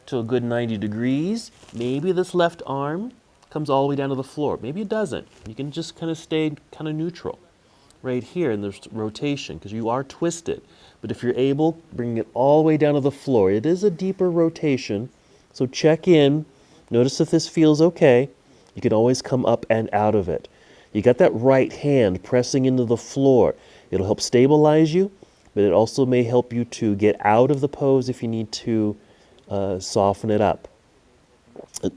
to a good 90 degrees. Maybe this left arm comes all the way down to the floor. Maybe it doesn't. You can just kind of stay kind of neutral right here in this rotation because you are twisted. But if you're able, bring it all the way down to the floor. It is a deeper rotation, so check in. Notice if this feels okay. You can always come up and out of it. You got that right hand pressing into the floor. It'll help stabilize you, but it also may help you to get out of the pose if you need to soften it up.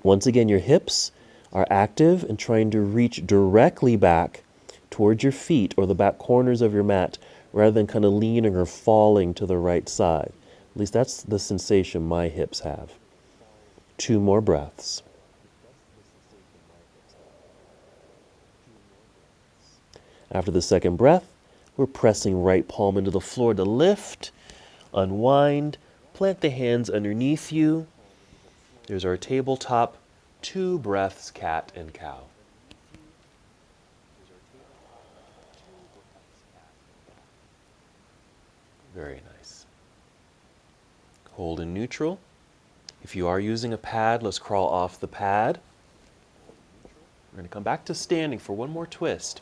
Once again, your hips are active and trying to reach directly back towards your feet or the back corners of your mat rather than kind of leaning or falling to the right side. At least that's the sensation my hips have. 2 more breaths. After the second breath, we're pressing right palm into the floor to lift, unwind, plant the hands underneath you. There's our tabletop. 2 breaths, cat and cow. Very nice. Hold in neutral. If you are using a pad, let's crawl off the pad. We're going to come back to standing for 1 more twist.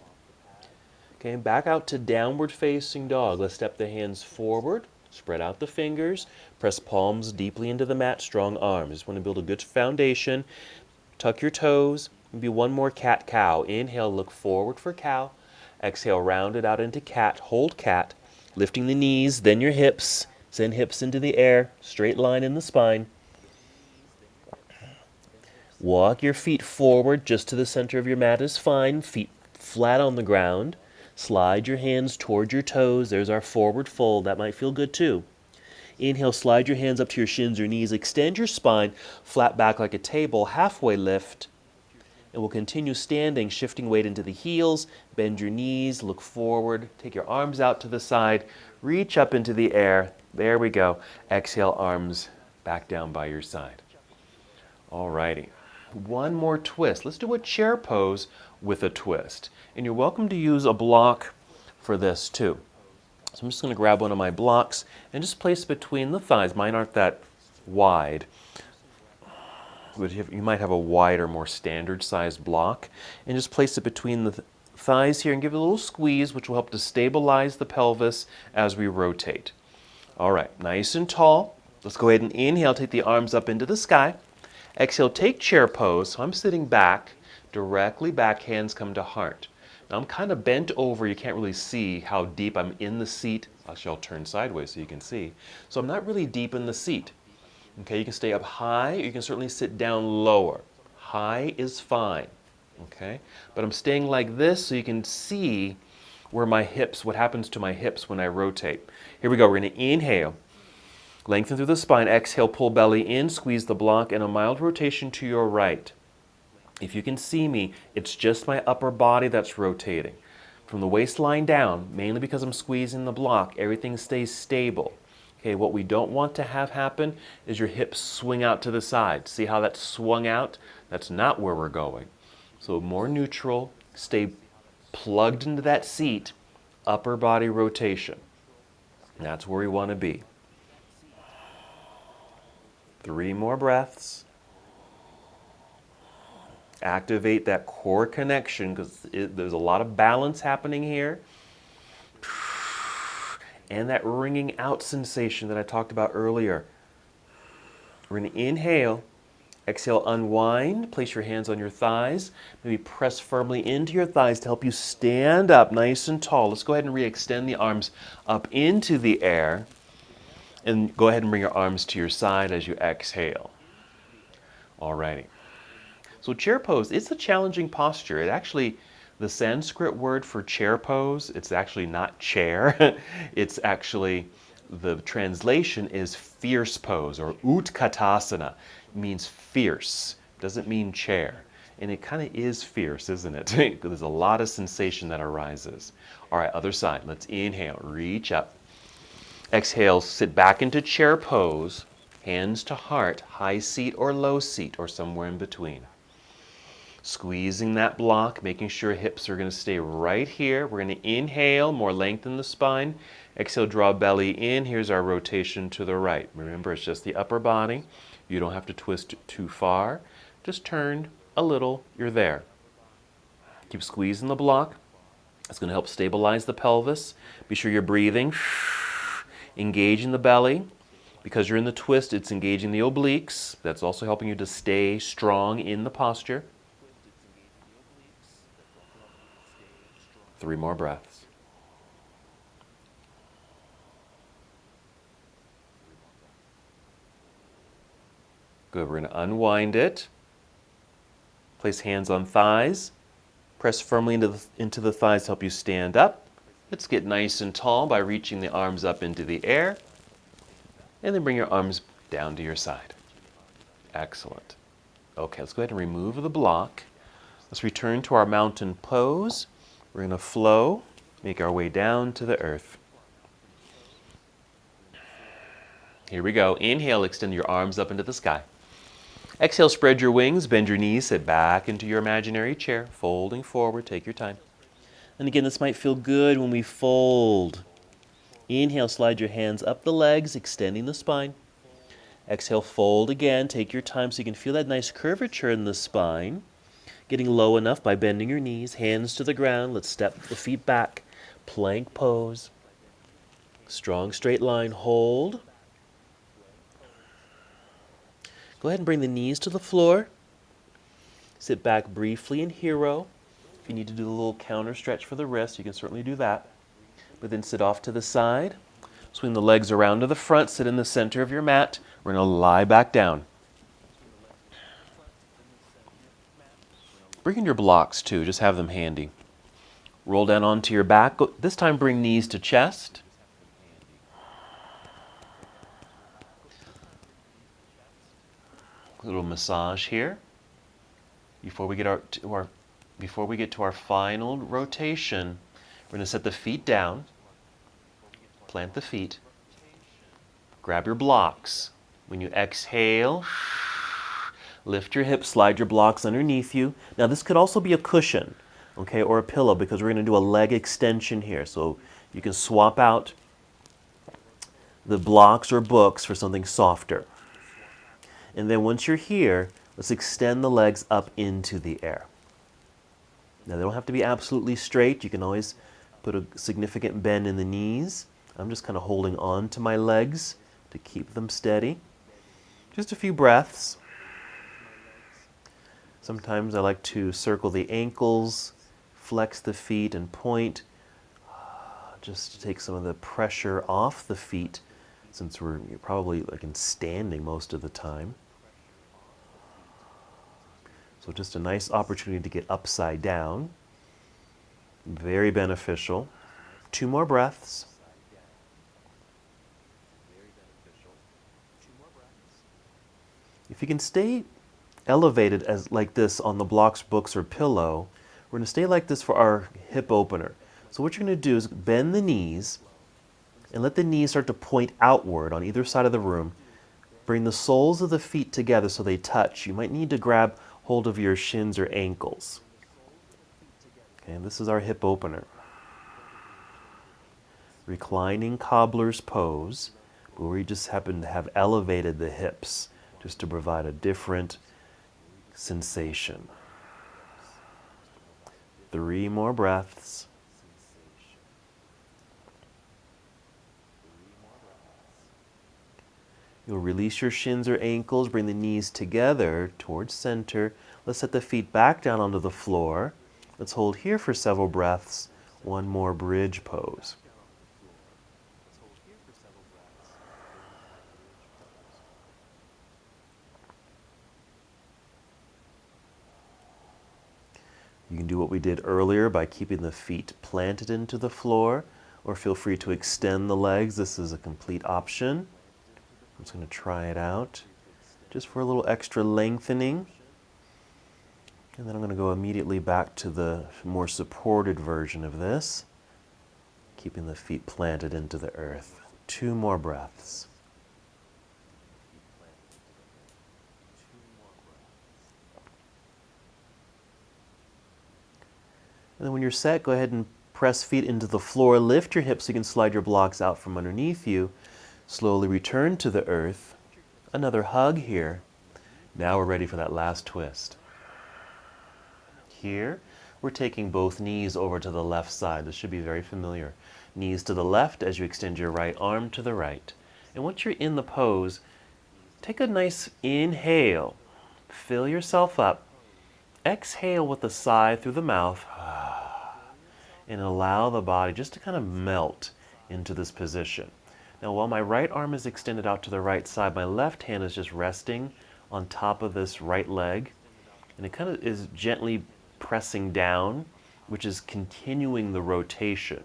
Okay, back out to downward facing dog. Let's step the hands forward, spread out the fingers, press palms deeply into the mat, strong arms. Just want to build a good foundation. Tuck your toes. Maybe 1 more cat-cow. Inhale, look forward for cow. Exhale, round it out into cat. Hold cat. Lifting the knees, then your hips. Send hips into the air. Straight line in the spine. Walk your feet forward just to the center of your mat is fine. Feet flat on the ground. Slide your hands toward your toes. There's our forward fold. That might feel good too. Inhale, slide your hands up to your shins or knees. Extend your spine, flat back like a table, halfway lift. And we'll continue standing, shifting weight into the heels. Bend your knees, look forward. Take your arms out to the side. Reach up into the air. There we go. Exhale, arms back down by your side. All righty. 1 more twist. Let's do a chair pose with a twist. And you're welcome to use a block for this too. So I'm just going to grab one of my blocks and just place it between the thighs. Mine aren't that wide. You might have a wider, more standard sized block. And just place it between the thighs here and give it a little squeeze, which will help to stabilize the pelvis as we rotate. All right, nice and tall. Let's go ahead and inhale, take the arms up into the sky. Exhale, take chair pose. So I'm sitting back, directly back, hands come to heart. Now I'm kind of bent over. You can't really see how deep I'm in the seat. Actually, I'll turn sideways so you can see. So I'm not really deep in the seat. Okay, you can stay up high, or you can certainly sit down lower. High is fine, okay? But I'm staying like this so you can see where my hips, what happens to my hips when I rotate. Here we go, we're gonna inhale. Lengthen through the spine, exhale, pull belly in, squeeze the block, and a mild rotation to your right. If you can see me, it's just my upper body that's rotating. From the waistline down, mainly because I'm squeezing the block, everything stays stable. Okay, what we don't want to have happen is your hips swing out to the side. See how that swung out? That's not where we're going. So more neutral, stay plugged into that seat, upper body rotation. That's where we want to be. 3 more breaths. Activate that core connection because there's a lot of balance happening here. And that ringing out sensation that I talked about earlier. We're going to inhale, exhale, unwind, place your hands on your thighs, maybe press firmly into your thighs to help you stand up nice and tall. Let's go ahead and re-extend the arms up into the air, and go ahead and bring your arms to your side as you exhale. Alrighty. So chair pose, it's a challenging posture. It actually, the Sanskrit word for chair pose, it's actually not chair. It's actually, the translation is fierce pose, or Utkatasana. It means fierce, doesn't mean chair. And it kind of is fierce, isn't it? There's a lot of sensation that arises. All right, other side. Let's inhale, reach up. Exhale, sit back into chair pose, hands to heart, high seat or low seat, or somewhere in between. Squeezing that block, making sure hips are going to stay right here. We're going to inhale, more length in the spine. Exhale, draw belly in. Here's our rotation to the right. Remember, it's just the upper body. You don't have to twist too far. Just turn a little, you're there. Keep squeezing the block. It's going to help stabilize the pelvis. Be sure you're breathing. Engaging the belly. Because you're in the twist, it's engaging the obliques. That's also helping you to stay strong in the posture. 3 more breaths. Good, we're going to unwind it. Place hands on thighs. Press firmly into the thighs to help you stand up. Let's get nice and tall by reaching the arms up into the air. And then bring your arms down to your side. Excellent. Okay, let's go ahead and remove the block. Let's return to our mountain pose. We're going to flow, make our way down to the earth. Here we go. Inhale, extend your arms up into the sky. Exhale, spread your wings, bend your knees, sit back into your imaginary chair, folding forward, take your time. And again, this might feel good when we fold. Inhale, slide your hands up the legs, extending the spine. Exhale, fold again, take your time so you can feel that nice curvature in the spine. Getting low enough by bending your knees, hands to the ground. Let's step the feet back. Plank pose. Strong straight line, hold. Go ahead and bring the knees to the floor. Sit back briefly in hero. If you need to do a little counter stretch for the wrist, you can certainly do that. But then sit off to the side. Swing the legs around to the front, sit in the center of your mat. We're going to lie back down. Bring in your blocks too, just have them handy. Roll down onto your back. This time bring knees to chest. A little massage here. Before we get to our final rotation, we're going to set the feet down. Plant the feet. Grab your blocks. When you exhale, lift your hips, slide your blocks underneath you. Now this could also be a cushion. okay, or a pillow, because we're going to do a leg extension here. So you can swap out the blocks or books for something softer. And then once you're here, let's extend the legs up into the air. Now they don't have to be absolutely straight. You can always put a significant bend in the knees. I'm just kind of holding on to my legs to keep them steady. Just a few breaths. Sometimes I like to circle the ankles, flex the feet and point, just to take some of the pressure off the feet, since we're probably like in standing most of the time. So just a nice opportunity to get upside down. Very beneficial. 2 more breaths. If you can stay elevated as like this on the blocks, books, or pillow, we're going to stay like this for our hip opener. So what you're going to do is bend the knees and let the knees start to point outward on either side of the room. Bring the soles of the feet together so they touch. You might need to grab hold of your shins or ankles. Okay, and this is our hip opener. Reclining cobbler's pose, where we just happen to have elevated the hips just to provide a different sensation. 3 more breaths. You'll release your shins or ankles, bring the knees together towards center. Let's set the feet back down onto the floor. Let's hold here for several breaths. 1 more bridge pose. You can do what we did earlier by keeping the feet planted into the floor, or feel free to extend the legs. This is a complete option. I'm just going to try it out just for a little extra lengthening. And then I'm going to go immediately back to the more supported version of this, keeping the feet planted into the earth. 2 more breaths. And then when you're set, go ahead and press feet into the floor. Lift your hips so you can slide your blocks out from underneath you. Slowly return to the earth. Another hug here. Now we're ready for that last twist. Here, we're taking both knees over to the left side. This should be very familiar. Knees to the left as you extend your right arm to the right. And once you're in the pose, take a nice inhale. Fill yourself up. Exhale with a sigh through the mouth. And allow the body just to kind of melt into this position. Now, while my right arm is extended out to the right side, my left hand is just resting on top of this right leg. And it kind of is gently pressing down, which is continuing the rotation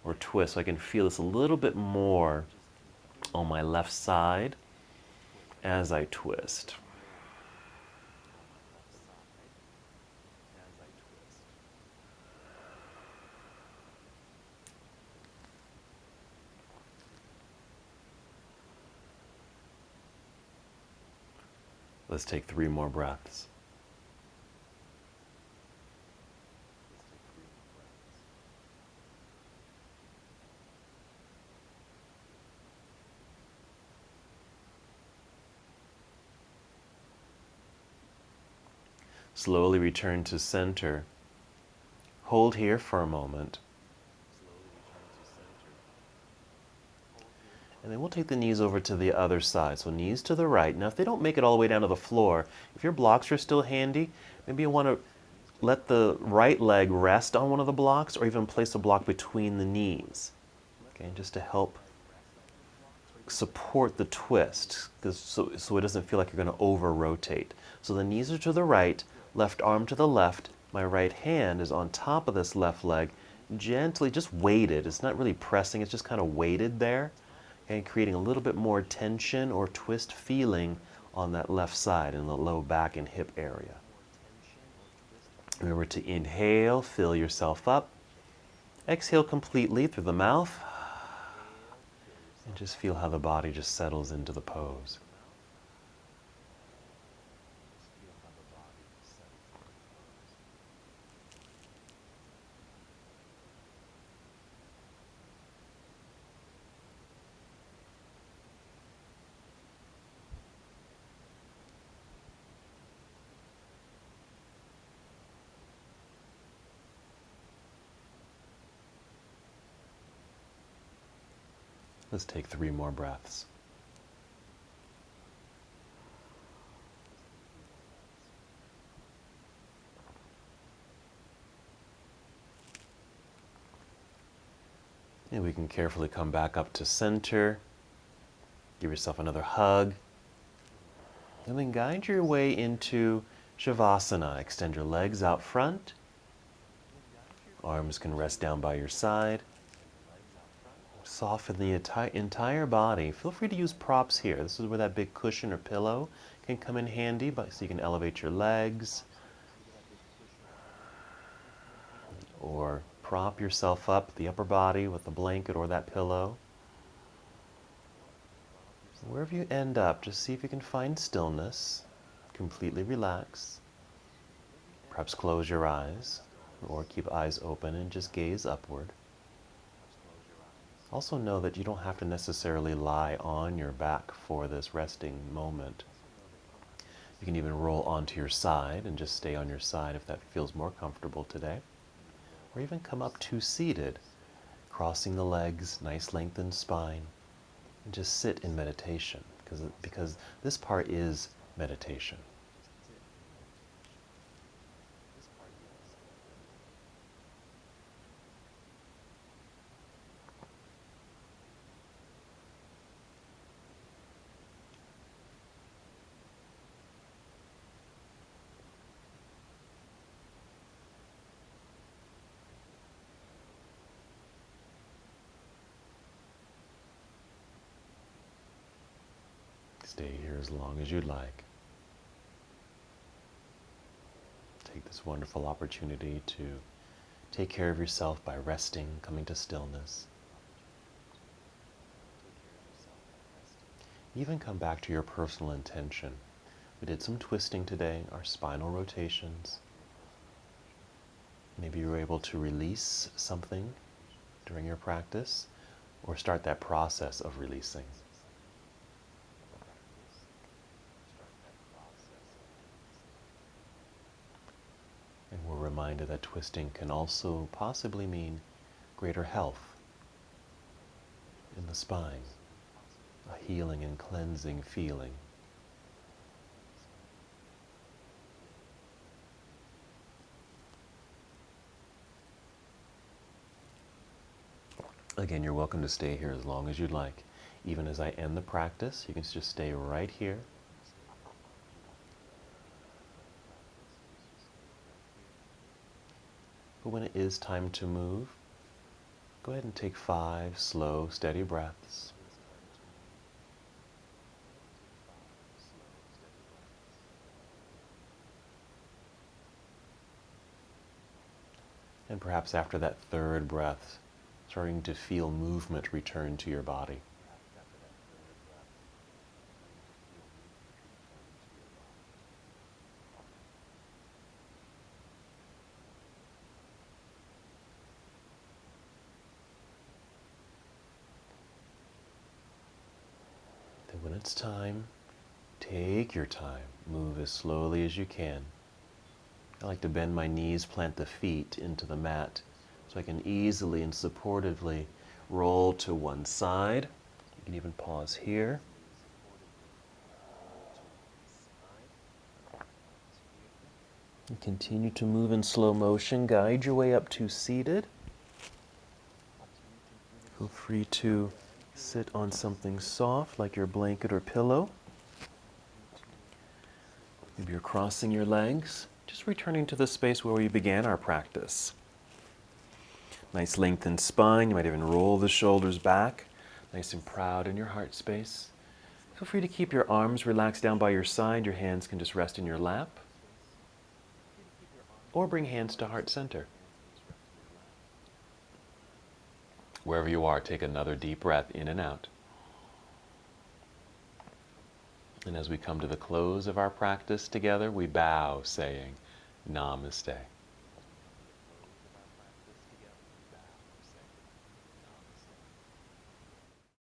or twist. So I can feel this a little bit more on my left side as I twist. Let's take 3 more breaths. Slowly return to center. Hold here for a moment. And then we'll take the knees over to the other side. So knees to the right. Now if they don't make it all the way down to the floor, if your blocks are still handy, maybe you want to let the right leg rest on one of the blocks, or even place a block between the knees. Okay, just to help support the twist, so it doesn't feel like you're going to over-rotate. So the knees are to the right, left arm to the left. My right hand is on top of this left leg, gently just weighted. It's not really pressing, it's just kind of weighted there. And creating a little bit more tension or twist feeling on that left side in the low back and hip area. Remember to inhale, fill yourself up. Exhale completely through the mouth. And just feel how the body just settles into the pose. Let's take 3 more breaths. And we can carefully come back up to center. Give yourself another hug. And then guide your way into Shavasana. Extend your legs out front. Arms can rest down by your side. Soften the entire body. Feel free to use props here. This is where that big cushion or pillow can come in handy, so you can elevate your legs. Or prop yourself up, the upper body, with a blanket or that pillow. Wherever you end up, just see if you can find stillness. Completely relax. Perhaps close your eyes, or keep eyes open and just gaze upward. Also know that you don't have to necessarily lie on your back for this resting moment. You can even roll onto your side and just stay on your side if that feels more comfortable today. Or even come up to seated, crossing the legs, nice lengthened spine, and just sit in meditation, because this part is meditation. Stay here as long as you'd like. Take this wonderful opportunity to take care of yourself by resting, coming to stillness. Even come back to your personal intention. We did some twisting today, our spinal rotations. Maybe you were able to release something during your practice, or start that process of releasing. And we're reminded that twisting can also possibly mean greater health in the spine, a healing and cleansing feeling. Again, you're welcome to stay here as long as you'd like. Even as I end the practice, you can just stay right here. But when it is time to move, go ahead and take 5 slow, steady breaths. And perhaps after that 3rd breath, starting to feel movement return to your body. Then when it's time, take your time. Move as slowly as you can. I like to bend my knees, plant the feet into the mat, so I can easily and supportively roll to one side. You can even pause here. And continue to move in slow motion. Guide your way up to seated. Feel free to sit on something soft like your blanket or pillow. Maybe you're crossing your legs, just returning to the space where we began our practice. Nice lengthened spine. You might even roll the shoulders back, nice and proud in your heart space. Feel free to keep your arms relaxed down by your side. Your hands can just rest in your lap. Or bring hands to heart center. Wherever you are, take another deep breath in and out. And as we come to the close of our practice together, we bow, saying, Namaste.